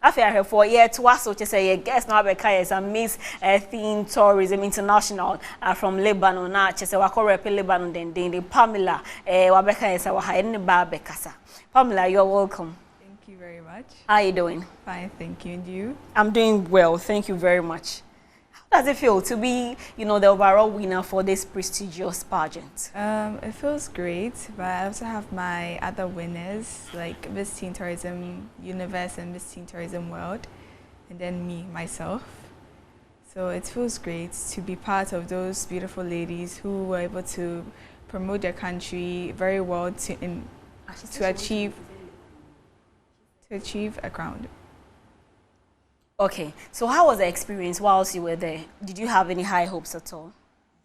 After 4 years, so to say, guest now because a Miss Theme Tourism International from Lebanon. Now, just a rep Lebanon. Then the Pamela Wabeka is our high Babekasa. Pamela, you're welcome. Thank you very much. How are you doing? Fine, thank you. And you? I'm doing well. Thank you very much. How does it feel to be, the overall winner for this prestigious pageant? It feels great, but I also have my other winners, like Miss Teen Tourism Universe and Miss Teen Tourism World, and then myself. So it feels great to be part of those beautiful ladies who were able to promote their country very well to achieve a crown. Okay, so how was the experience whilst you were there? Did you have any high hopes at all?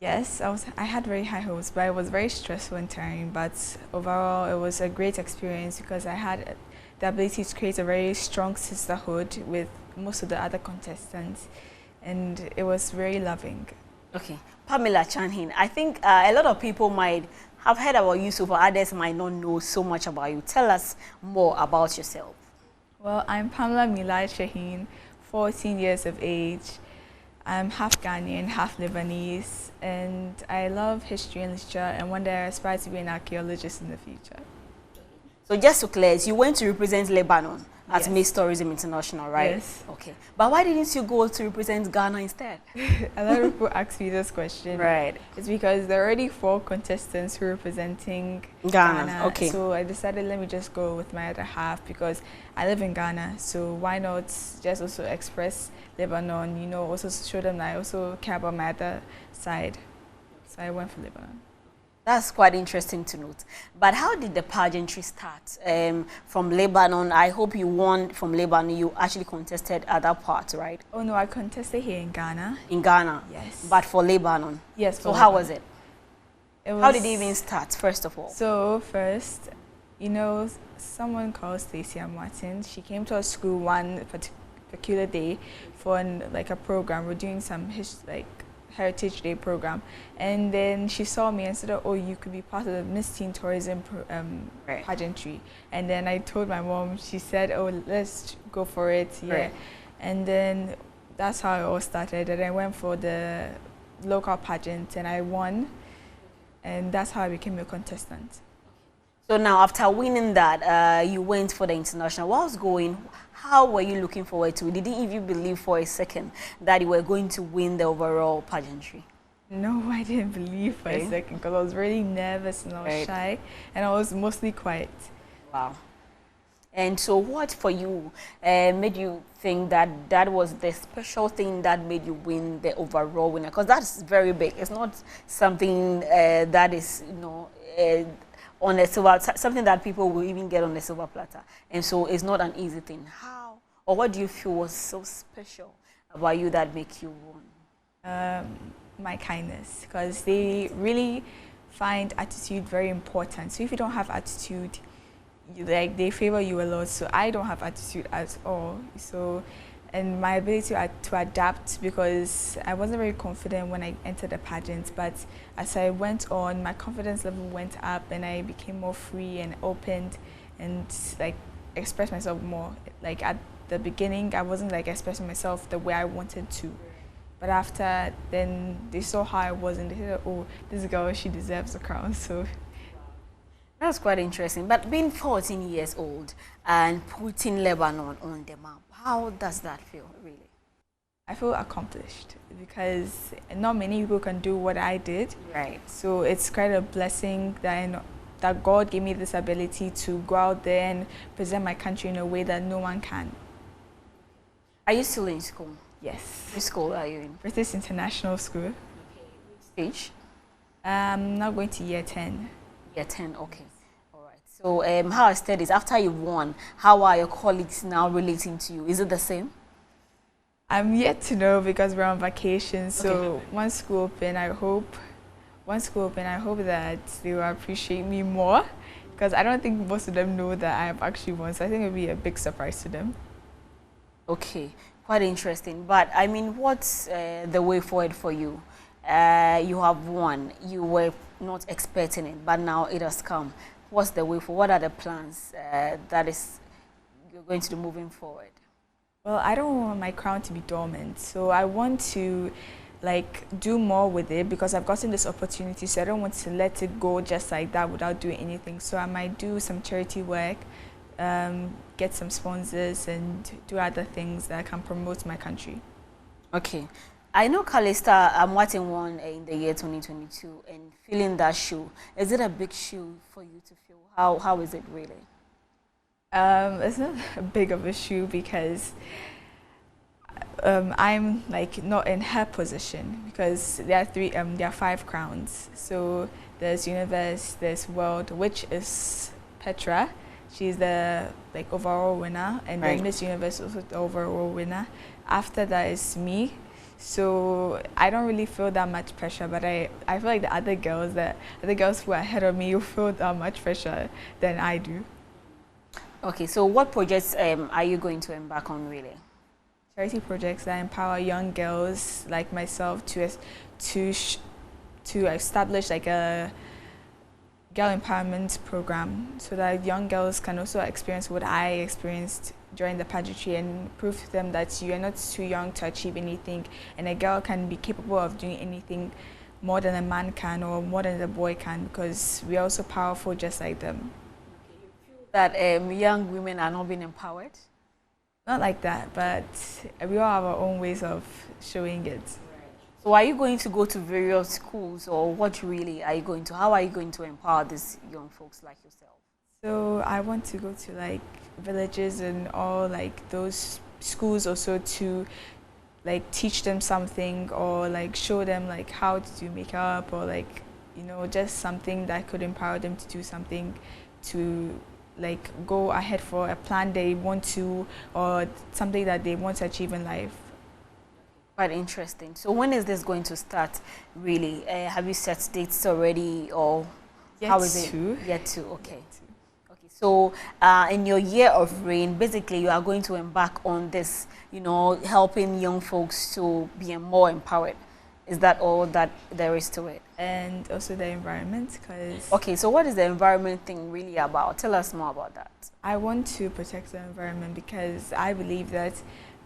Yes, I had very high hopes, but it was very stressful and tiring. But overall, it was a great experience because I had the ability to create a very strong sisterhood with most of the other contestants, and it was very loving. Okay, Pamela Chahine, I think a lot of people might have heard about you, so for others might not know so much about you. Tell us more about yourself. Well, I'm Pamela Milad Chahine, 14 years of age. I'm half Ghanaian, half Lebanese, and I love history and literature, and one day I aspire to be an archaeologist in the future. So just to clear, you went to represent Lebanon at yes. Miss Tourism International, right? Yes. Okay. But why didn't you go to represent Ghana instead? A lot of people ask me this question. Right. It's because there are already 4 contestants who are representing Ghana. Okay. So I decided let me just go with my other half because I live in Ghana. So why not just also express Lebanon, also show them that I also care about my other side. So I went for Lebanon. That's quite interesting to note. But how did the pageantry start? From Lebanon, I hope you won from Lebanon. You actually contested at that part, right? Oh, no, I contested here in Ghana. In Ghana? Yes. But for Lebanon? Yes, for Lebanon. How was it? How did it even start, first of all? So, first, someone called Stacey Martin. She came to our school one particular day for a program. We're doing some Heritage Day program, and then she saw me and said, oh, you could be part of the Miss Teen Tourism pageantry. And then I told my mom. She said, oh, let's go for it. Yeah. Right. And then that's how it all started. And I went for the local pageant and I won, and that's how I became a contestant. So now, after winning that, you went for the international. What was going? How were you looking forward to it? Did you even believe for a second that you were going to win the overall pageantry? No, I didn't believe for a second because I was really nervous and I was shy, and I was mostly quiet. Wow. And so what for you made you think that that was the special thing that made you win the overall winner? Because that's very big. It's not something that is, on a silver, something that people will even get on a silver platter. And so it's not an easy thing. How, or what do you feel was so special about you that make you won? My kindness, because they really find attitude very important. So if you don't have attitude, they favor you a lot. So I don't have attitude at all. So, and my ability to adapt, because I wasn't very confident when I entered the pageant, but as I went on, my confidence level went up and I became more free and opened and expressed myself more. At the beginning, I wasn't expressing myself the way I wanted to. But after, then they saw how I was and they said, oh, this girl, she deserves a crown. So that's quite interesting. But being 14 years old and putting Lebanon on the map, how does that feel, really? I feel accomplished because not many people can do what I did. Right. So it's quite a blessing that God gave me this ability to go out there and present my country in a way that no one can. Are you still in school? Yes. Which school are you in? British International School. Okay. Which stage? I'm now going to year 10. Year 10, okay. All right. So how are studies? After you've won, how are your colleagues now relating to you? Is it the same? I'm yet to know because we're on vacation. So once school open, I hope that they will appreciate me more, because I don't think most of them know that I've actually won. So I think it'll be a big surprise to them. Okay, quite interesting. But I mean, what's the way forward for you? You have won. You were not expecting it, but now it has come. What's the way forward? What are the plans that you're going to do moving forward? Well, I don't want my crown to be dormant, so I want to like do more with it because I've gotten this opportunity, so I don't want to let it go just like that without doing anything. So I might do some charity work, get some sponsors, and do other things that can promote my country. Okay. I know Calista, I'm watching one in the year 2022 and feeling that shoe. Is it a big shoe for you to feel? How is it really? It's not a big of a shoe because I'm like not in her position because there are five crowns. So there's universe, there's world, which is Petra. She's the like overall winner, and Right. then Miss Universe also the overall winner. After that is me. So I don't really feel that much pressure, but I feel like the girls who are ahead of me will feel that much pressure than I do. Okay, so what projects are you going to embark on really? Charity projects that empower young girls like myself to sh- to establish like a girl empowerment program so that young girls can also experience what I experienced during the pageantry and prove to them that you are not too young to achieve anything and a girl can be capable of doing anything more than a man can or more than a boy can because we are also powerful just like them. That young women are not being empowered? Not like that, but we all have our own ways of showing it. So are you going to go to various schools or what really are you going to, how are you going to empower these young folks like yourself? So I want to go to like villages and all like those schools also to like teach them something or like show them like how to do makeup or like just something that could empower them to do something to like go ahead for a plan they want to or something that they want to achieve in life. Quite interesting. So when is this going to start really? Have you set dates already or how is it? Yet to, okay. Okay, so in your year of reign, basically you are going to embark on this, helping young folks to be more empowered. Is that all that there is to it? And also the environment because... Okay, so what is the environment thing really about? Tell us more about that. I want to protect the environment because I believe that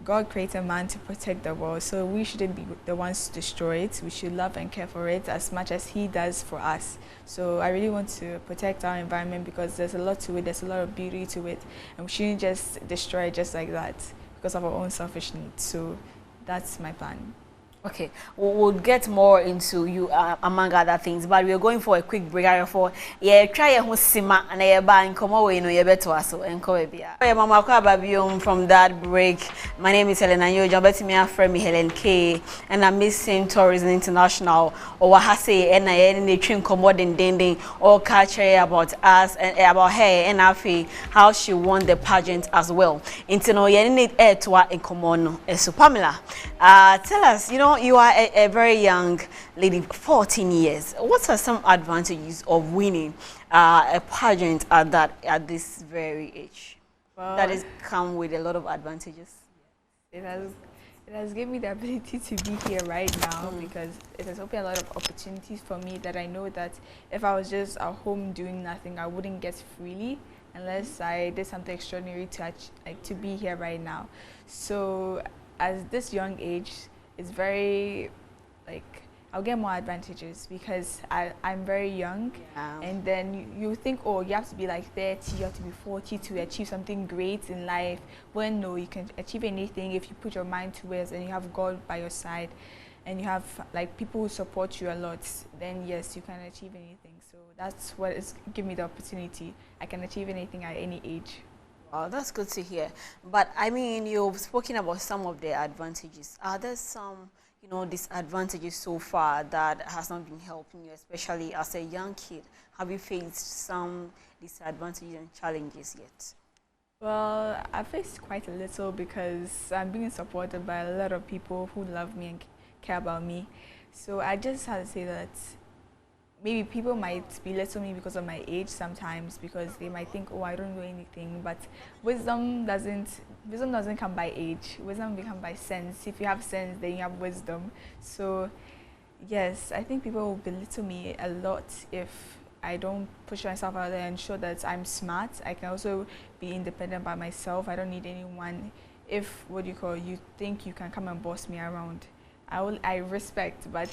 God created man to protect the world, so we shouldn't be the ones to destroy it. We should love and care for it as much as He does for us. So I really want to protect our environment because there's a lot to it, there's a lot of beauty to it, and we shouldn't just destroy it just like that because of our own selfish needs. So that's my plan. Okay, we'll get more into you among other things, but we're going for a quick break. Try a sima and a bank come away no you better so and Mama Kwababium from that break. My name is Helen and you're betting me friend me Helen K and I'm missing Tourism International or Wahase and I in the trim commoding dending or catch about us and about her and how she won the pageant as well. Into no you need air to in common so Pamela. Tell us, you are a very young lady, 14 years. What are some advantages of winning a pageant at this very age? Well, that is come with a lot of advantages. It has given me the ability to be here right now because it has opened a lot of opportunities for me that I know that if I was just at home doing nothing, I wouldn't get freely unless I did something extraordinary to be here right now. So at this young age, it's very I'll get more advantages because I'm very young, and then you think, oh, you have to be like 30, you have to be 40 to achieve something great in life. When no, you can achieve anything if you put your mind to it and you have God by your side and you have like people who support you a lot, then yes, you can achieve anything. So that's what is giving me the opportunity. I can achieve anything at any age. Wow, that's good to hear. But I mean, you've spoken about some of the advantages. Are there some, disadvantages so far that has not been helping you, especially as a young kid? Have you faced some disadvantages and challenges yet? Well, I faced quite a little because I'm being supported by a lot of people who love me and care about me. So I just have to say that maybe people might belittle me because of my age sometimes because they might think, oh, I don't know anything. But wisdom doesn't come by age. Wisdom will come by sense. If you have sense, then you have wisdom. So yes, I think people will belittle me a lot if I don't push myself out there and show that I'm smart. I can also be independent by myself. I don't need anyone. if what you think you can come and boss me around, I respect, but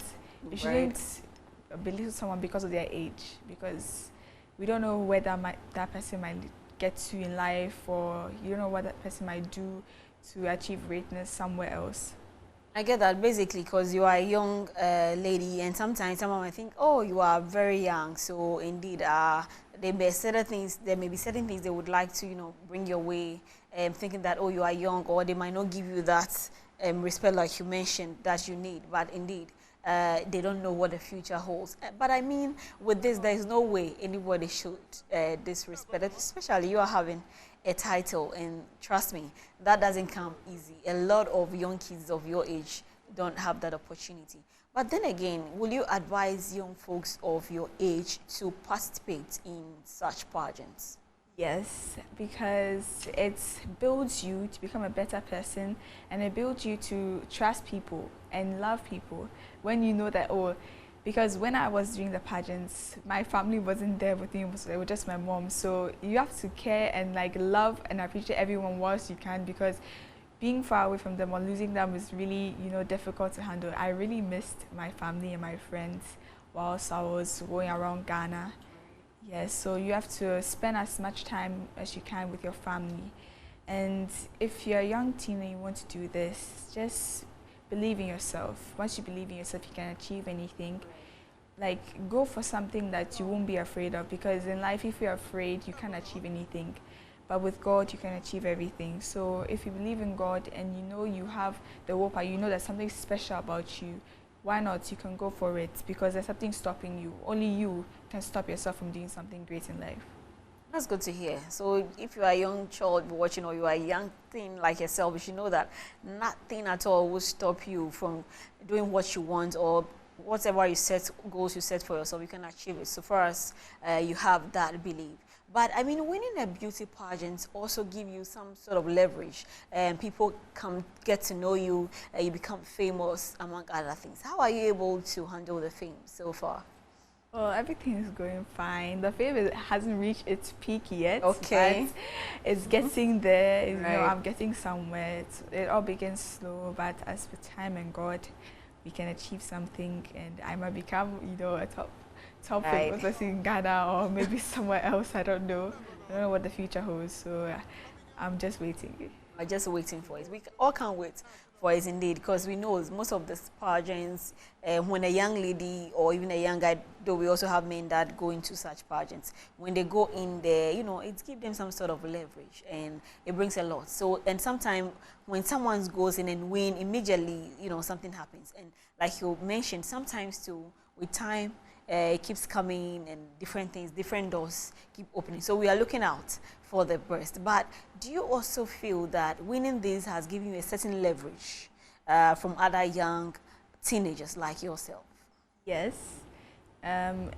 you shouldn't belittle someone because of their age, because we don't know where that person might get to in life, or you don't know what that person might do to achieve greatness somewhere else. I get that, basically, because you are a young lady, and sometimes someone might think, oh, you are very young. So indeed, there may be certain things they would like to, bring your way, thinking that, oh, you are young, or they might not give you that respect, like you mentioned, that you need. But indeed, they don't know what the future holds. But I mean, with this, there is no way anybody should disrespect it, especially you are having a title, and trust me, that doesn't come easy. A lot of young kids of your age don't have that opportunity. But then again, will you advise young folks of your age to participate in such pageants? Yes, because it builds you to become a better person, and it builds you to trust people and love people when you know that, oh, because when I was doing the pageants, my family wasn't there with me, it was just my mom. So you have to care and like love and appreciate everyone whilst you can, because being far away from them or losing them is really, difficult to handle. I really missed my family and my friends whilst I was going around Ghana. Yes, so you have to spend as much time as you can with your family. And if you're a young teen and you want to do this, just believe in yourself. Once you believe in yourself, you can achieve anything. Like, go for something that you won't be afraid of, because in life, if you're afraid, you can't achieve anything. But with God, you can achieve everything. So if you believe in God and you know you have the hope, and you know there's something special about you, why not? You can go for it, because there's something stopping you. Only you can stop yourself from doing something great in life. That's good to hear. So if you are a young child watching, or you are a young teen like yourself, you should know that nothing at all will stop you from doing what you want, or whatever goals you set for yourself, you can achieve it, so far as you have that belief. But I mean, winning a beauty pageant also give you some sort of leverage, and people come get to know you, you become famous, among other things. How are you able to handle the fame so far? Well, everything is going fine. The fame hasn't reached its peak yet. Okay. But it's getting there. Right. I'm getting somewhere. It all begins slow, but as with time and God, we can achieve something, and I might become, a top famous person in Ghana, or maybe somewhere else. I don't know. I don't know what the future holds. So I'm just waiting. I'm just waiting for it. We all can't wait for it, indeed, because we know most of the pageants, when a young lady or even a young guy, though we also have men that go into such pageants, when they go in there, it gives them some sort of leverage, and it brings a lot. So, and sometimes when someone goes in and win, immediately, something happens. And like you mentioned, sometimes too, with time, it keeps coming, and different things, different doors keep opening. So we are looking out for the best. But do you also feel that winning this has given you a certain leverage from other young teenagers like yourself? Yes.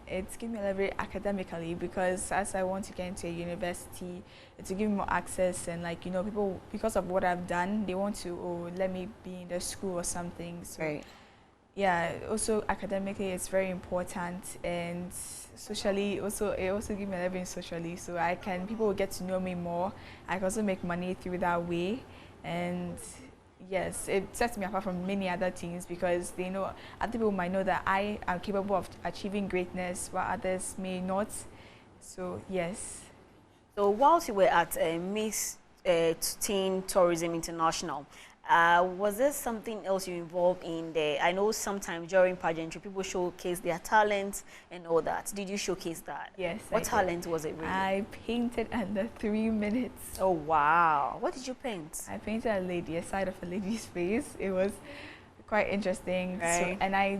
It's given me leverage academically, because as I want to get into a university, it's to give me more access, and people, because of what I've done, they want to let me be in the school or something. So right. Yeah, also academically it's very important, and socially also it also gives me a living socially, so people will get to know me more. I can also make money through that way, and yes, it sets me apart from many other things, because they know, other people might know that I am capable of achieving greatness while others may not. So yes. So whilst you were at Miss Teen Tourism International, was there something else you involved in there? I know sometimes during pageantry, people showcase their talent and all that. Did you showcase that? Yes. What talent was it really? I painted under 3 minutes. Oh, wow. What did you paint? I painted a side of a lady's face. It was quite interesting. Right. So, and I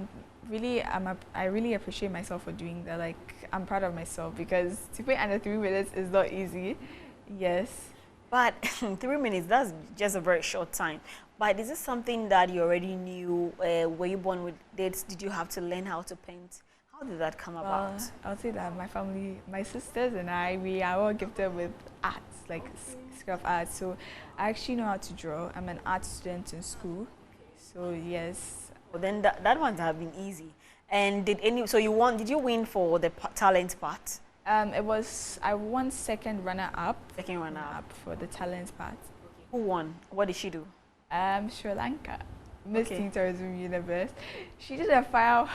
really appreciate myself for doing that. Like, I'm proud of myself, because to paint under 3 minutes is not easy. Yes. But 3 minutes, that's just a very short time. But is this something that you already knew? Were you born with it? Did you have to learn how to paint? How did that come about? I'll say that my family, my sisters and we are all gifted with arts, like skill of art. So I actually know how to draw. I'm an art student in school. So yes. Well, then that one have been easy. And did you win for the talent part? I won second runner-up. Second runner-up for the talent part. Who won? What did she do? Sri Lanka. Miss Okay. Teen Tourism Universe. She did a firework.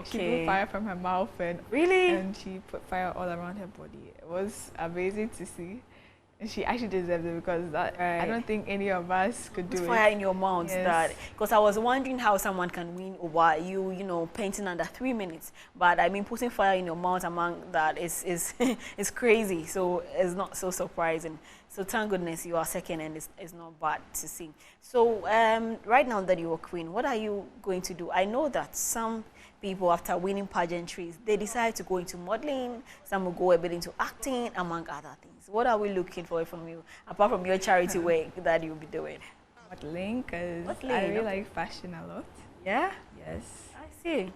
She blew Okay. fire from her mouth Really? and she put fire all around her body. It was amazing to see. And she actually deserved it because that, I Right. don't think any of us could Put do fire it. in your mouth. Yes. That because I was wondering how someone can win over you, you know, painting under 3 minutes. But I mean, putting fire in your mouth among that is is crazy. So it's not so surprising. So thank goodness you are second, and it's not bad to see. So right now that you are queen, what are you going to do? I know that some people, after winning pageantries, they decide to go into modeling. Some will go a bit into acting, among other things. What are we looking for from you, apart from your charity work that you'll be doing? Modeling, because Modeling, I really okay. like fashion a lot. Yeah, Yes. I see.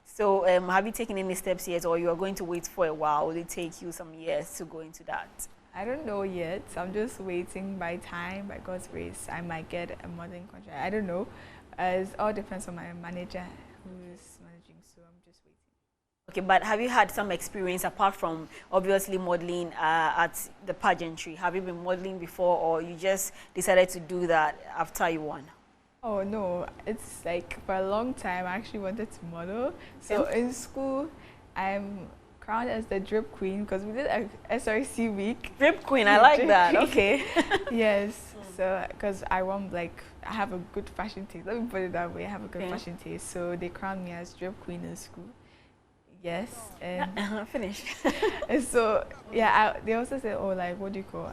So have you taken any steps yet, or you are going to wait for a while? Will it take you some years to go into that? I don't know yet. I'm just waiting by time, by God's grace. I might get a modeling contract. I don't know. It all depends on my manager who's managing, so I'm just waiting. Okay, but have you had some experience apart from obviously modeling at the pageantry? Have you been modeling before, or you just decided to do that after you won? Oh no, it's like for a long time I actually wanted to model. So in school, I'm crowned as the drip queen because we did a SRC week. Drip queen, I like Drip that. queen. Okay. Yes, so because I want like I have a good fashion taste. Let me put it that way. I have a good Okay. fashion taste. So they crowned me as drip queen in school. Yes, and Finish. and so yeah, they also said, oh, like what do you call?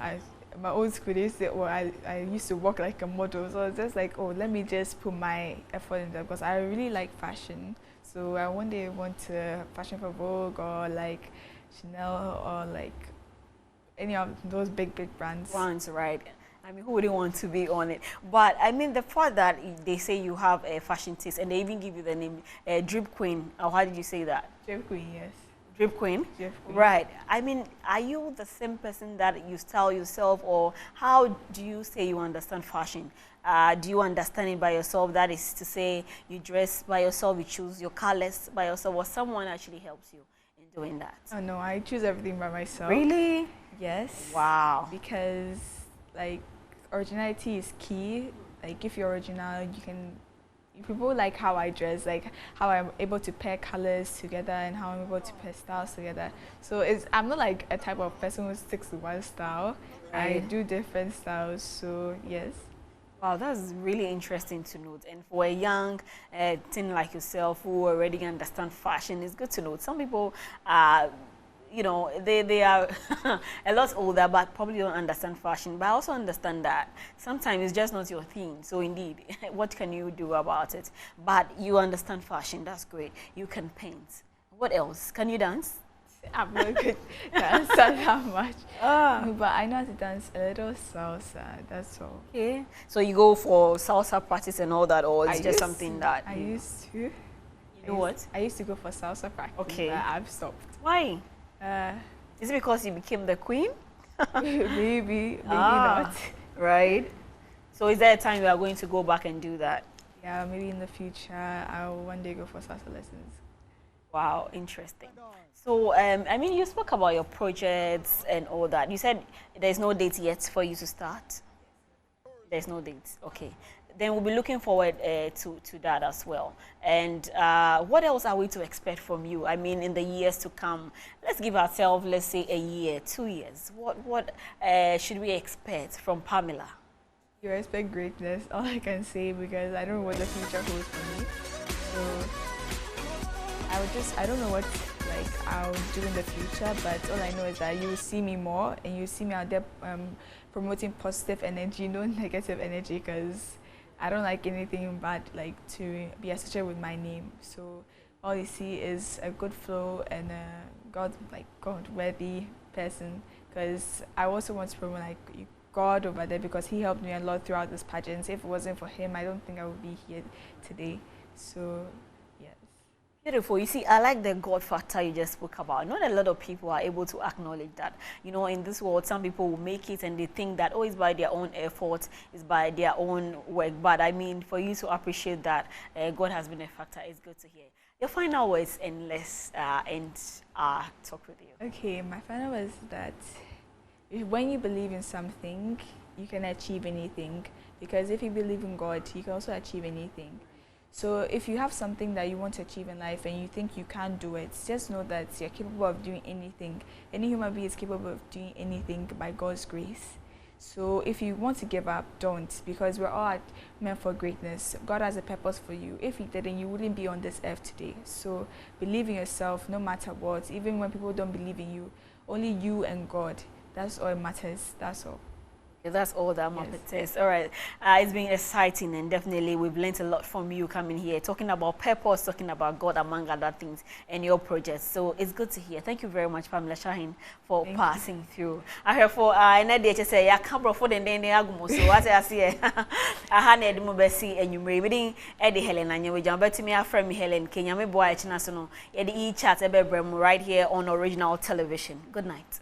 My old school they said, well, I used to work like a model, so it's just like, oh, let me just put my effort in there because I really like fashion. So I one day want to fashion for Vogue or like Chanel or like any of those big brands. Brands, right? I mean, who wouldn't want to be on it? But I mean, the fact that they say you have a fashion taste, and they even give you the name Drip Queen. Or how did you say that? Drip queen, yes. Drip Queen. Drip queen. Right. I mean, are you the same person that you style yourself, or how do you say you understand fashion? Do you understand it by yourself? That is to say, you dress by yourself, you choose your colors by yourself, or someone actually helps you in doing that? Oh no, I choose everything by myself. Really? Yes. Wow. Because like originality is key. Like if you're original, you can. People like how I dress, like how I'm able to pair colors together and how I'm able to pair styles together. So I'm not like a type of person who sticks to one style. I Right. do different styles. So yes. Wow, that's really interesting to note. And for a young teen like yourself who already understand fashion, it's good to note. Some people are, you know, they are a lot older, but probably don't understand fashion. But I also understand that sometimes it's just not your thing. So indeed, what can you do about it? But you understand fashion. That's great. You can paint. What else? Can you dance? I'm not good dancer that much. Ah. But I know how to dance a little salsa, that's all. Okay. So you go for salsa practice and all that, or it's I just used something to- that I you used to. You know what? I used to go for salsa practice, Okay. but I've stopped. Why? Uh, Is it because you became the queen? maybe Ah. not. Right. So is there a time you are going to go back and do that? Yeah, maybe in the future I'll one day go for salsa lessons. Wow, interesting. So, I mean, you spoke about your projects and all that. You said there's no date yet for you to start? There's no date. Okay. Then we'll be looking forward to that as well. And what else are we to expect from you? I mean, in the years to come, let's give ourselves, let's say, a year, 2 years. What should we expect from Pamela? You expect greatness, all I can say, because I don't know what the future holds for me. So I don't know what like I'll do in the future, but all I know is that you will see me more and you see me out there promoting positive energy, no negative energy, because I don't like anything bad like to be associated with my name. So all you see is a good flow and a God worthy person, because I also want to promote like God over there because he helped me a lot throughout this pageant. If it wasn't for him, I don't think I would be here today. So yes. Beautiful. You see, I like the God factor you just spoke about. Not a lot of people are able to acknowledge that. You know, in this world, some people will make it and they think that, oh, it's by their own effort, it's by their own work. But I mean, for you to appreciate that God has been a factor, it's good to hear. Your final words and let's end our talk with you. Okay, my final was that when you believe in something, you can achieve anything, because if you believe in God, you can also achieve anything. So if you have something that you want to achieve in life and you think you can't do it, just know that you're capable of doing anything. Any human being is capable of doing anything by God's grace. So if you want to give up, don't, because we're all meant for greatness. God has a purpose for you. If he didn't, you wouldn't be on this earth today. So believe in yourself no matter what, even when people don't believe in you. Only you and God. That's all that matters. That's all. That's all that matters. All right. It's been exciting, and definitely we've learned a lot from you coming here, talking about purpose, talking about God, among other things, and your projects. So it's good to hear. Thank you very much, Pamela Chahine, for passing through. I hear for just say I can't for the day so what I see I had a mobesi and you may reading Eddie Helen and you will jump to me a friend Helen Kenya me boy national Eddie chat right here on Original Television. Good night.